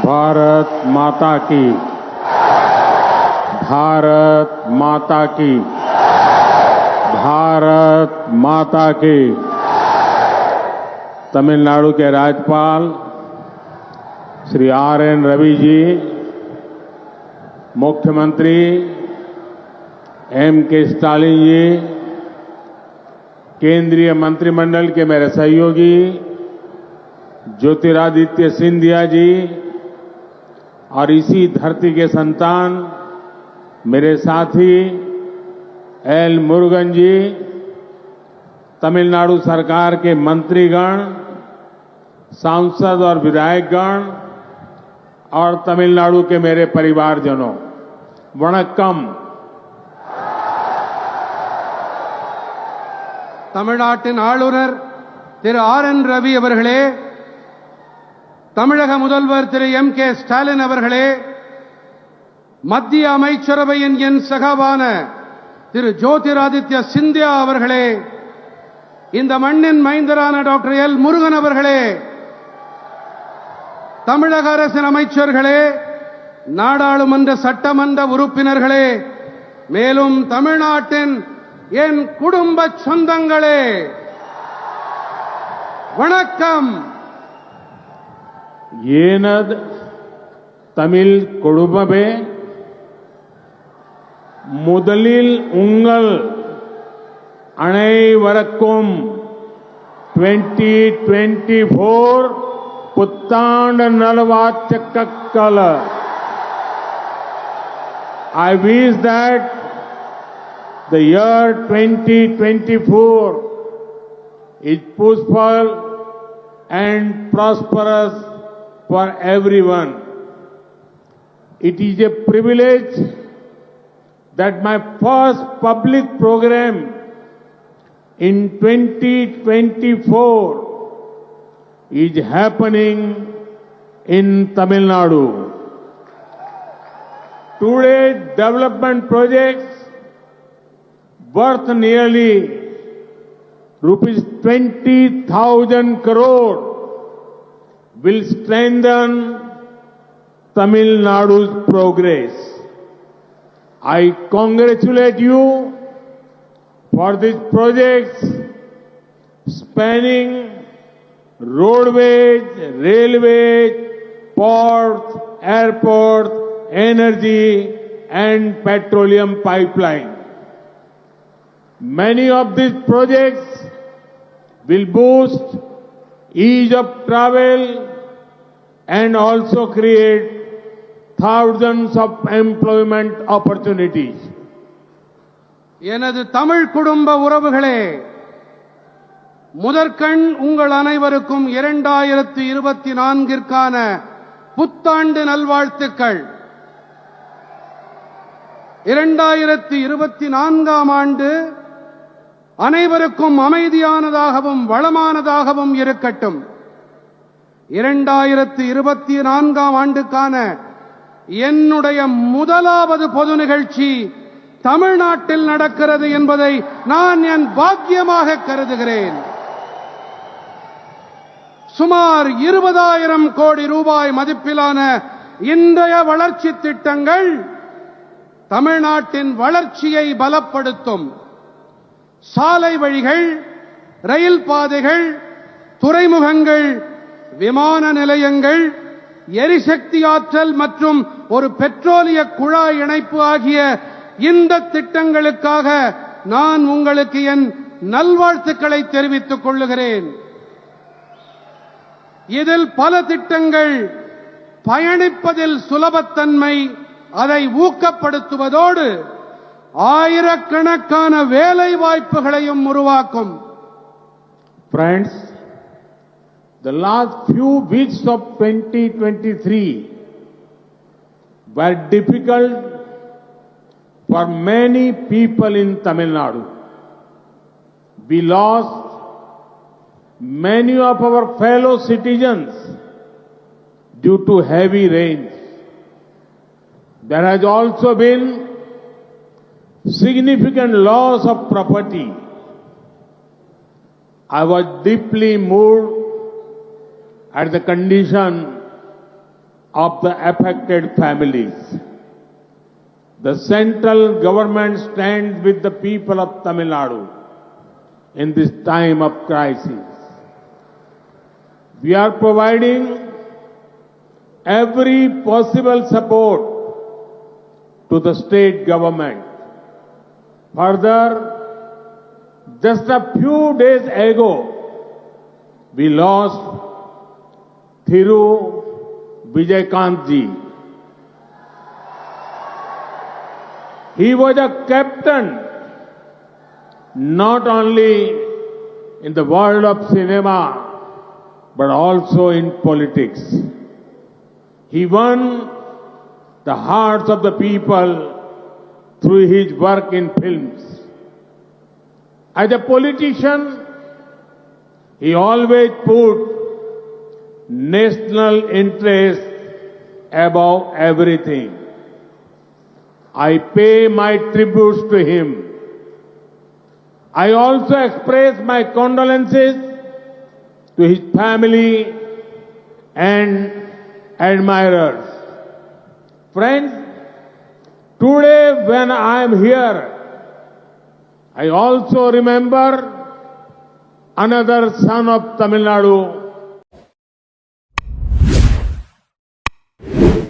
भारत माता की, भारत माता की, भारत माता की। तमिलनाडु के राज्यपाल श्री आर.एन. रवि जी, मुख्यमंत्री M.K. स्टालिन जी, केंद्रीय मंत्रिमंडल के मेरे सहयोगी ज्योतिरादित्य सिंधिया जी और इसी धरती के संतान मेरे साथी एल मुरुगन जी, तमिलनाडु सरकार के मंत्रीगण, सांसद और विधायकगण और तमिलनाडु के मेरे परिवारजनों, वणक्कम। தமிழ்நாட்டின் ஆளுநர் திரு ஆர்.என். ரவி அவர்களே, தமிழக முதல்வர் திரு M.K. ஸ்டாலின் அவர்களே, மத்திய அமைச்சரவையின் என் சகாவான திரு ஜோதிராதித்ய சிந்தியா அவர்களே, இந்த மண்ணின் மைந்தரான டாக்டர் எல் முருகன் அவர்களே, தமிழக அரசின் அமைச்சர்களே, நாடாளுமன்ற சட்டமன்ற உறுப்பினர்களே, மேலும் தமிழ்நாட்டின் என் குடும்ப சொந்தங்களே, வணக்கம். எனது தமிழ் குடும்பமே, முதலில் உங்கள் அனைவருக்கும் 2024 புத்தாண்டு நல்வாழ்த்துக்கள். I wish that the year 2024 is peaceful and prosperous for everyone. It is a privilege that my first public program in 2024 is happening in Tamil Nadu. Today's development projects worth nearly rupees 20,000 crore will strengthen Tamil Nadu's progress. I congratulate you for these projects spanning roadways, railways, ports, airports, energy and petroleum pipeline. Many of these projects will boost ease of travel and also create thousands of employment opportunities. எனது தமிழ் குடும்ப உறவுகளே, முதற்கண் உங்கள் அனைவருக்கும் 2024ற்கான புத்தாண்டு நல்வாழ்த்துக்கள். 2024ஆம் ஆண்டு அனைவருக்கும் அமைதியானதாகவும் வளமானதாகவும் இருக்கட்டும். 2024ஆம் ஆண்டுக்கான என்னுடைய முதலாவது பொது நிகழ்ச்சி தமிழ்நாட்டில் நடக்கிறது என்பதை நான் என் பாக்கியமாக கருதுகிறேன். சுமார் 20,000 கோடி ரூபாய் மதிப்பிலான இன்றைய வளர்ச்சி திட்டங்கள் தமிழ்நாட்டின் வளர்ச்சியை பலப்படுத்தும். சாலை வழிகள், ரயில் பாதைகள், துறைமுகங்கள், விமான நிலையங்கள், எரிசக்தி ஆற்றல் மற்றும் ஒரு பெட்ரோலிய குழாய் இணைப்பு ஆகிய இந்த திட்டங்களுக்காக நான் உங்களுக்கு என் நல்வாழ்த்துக்களை தெரிவித்துக் கொள்ளுகிறேன். இதில் பல திட்டங்கள் பயணிப்பதில் சுலபத்தன்மை, அதை ஊக்கப்படுத்துவதோடு ஆயிரக்கணக்கான வேலை வாய்ப்புகளையும் உருவாக்கும். Friends, the last few weeks of 2023 were difficult for many people in Tamil Nadu. We lost many of our fellow citizens due to heavy rains. There has also been significant loss of property. I was deeply moved at the condition of the affected families. The central government stands with the people of Tamil Nadu in this time of crisis. We are providing every possible support to the state government. Further, just a few days ago, we lost Thiru Vijayakant ji. He was a captain not only in the world of cinema but also in politics. He won the hearts of the people through his work in films. As a politician, he always put national interest above everything. I pay my tributes to him. I also express my condolences to his family and admirers. Friends, today when I am here, I also remember another son of Tamil Nadu,